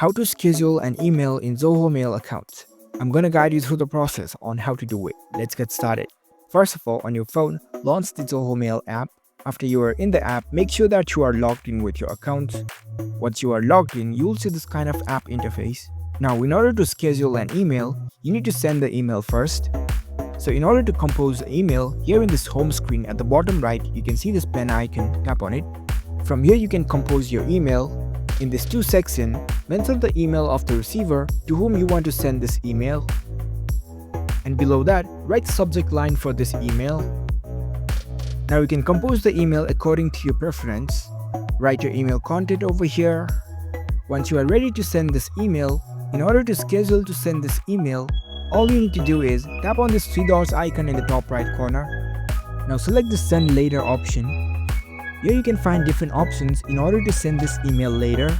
How to schedule an email in Zoho Mail account. I'm gonna guide you through the process on how to do it. Let's get started. First of all, on your phone, launch the Zoho Mail app. After you are in the app, make sure that you are logged in with your account. Once you are logged in, you'll see this kind of app interface. Now, in order to schedule an email, you need to send the email first. So in order to compose the email, here in this home screen at the bottom right, you can see this pen icon. Tap on it. From here, you can compose your email. In this to section, mention the email of the receiver to whom you want to send this email. And below that, write the subject line for this email. Now you can compose the email according to your preference. Write your email content over here. Once you are ready to send this email, in order to schedule to send this email, all you need to do is tap on this three dots icon in the top right corner. Now select the send later option. Here you can find different options in order to send this email later.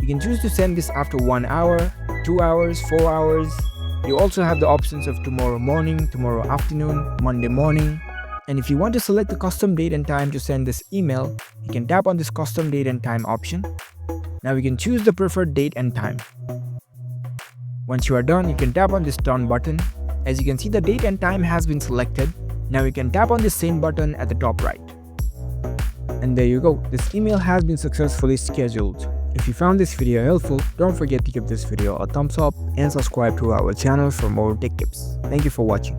You can choose to send this after 1 hour, 2 hours, 4 hours. You also have the options of tomorrow morning, tomorrow afternoon, Monday morning. And if you want to select the custom date and time to send this email, you can tap on this custom date and time option. Now you can choose the preferred date and time. Once you are done, you can tap on this done button. As you can see, the date and time has been selected. Now you can tap on the send button at the top right. And there you go, this email has been successfully scheduled. If you found this video helpful, don't forget to give this video a thumbs up and subscribe to our channel for more tech tips. Thank you for watching.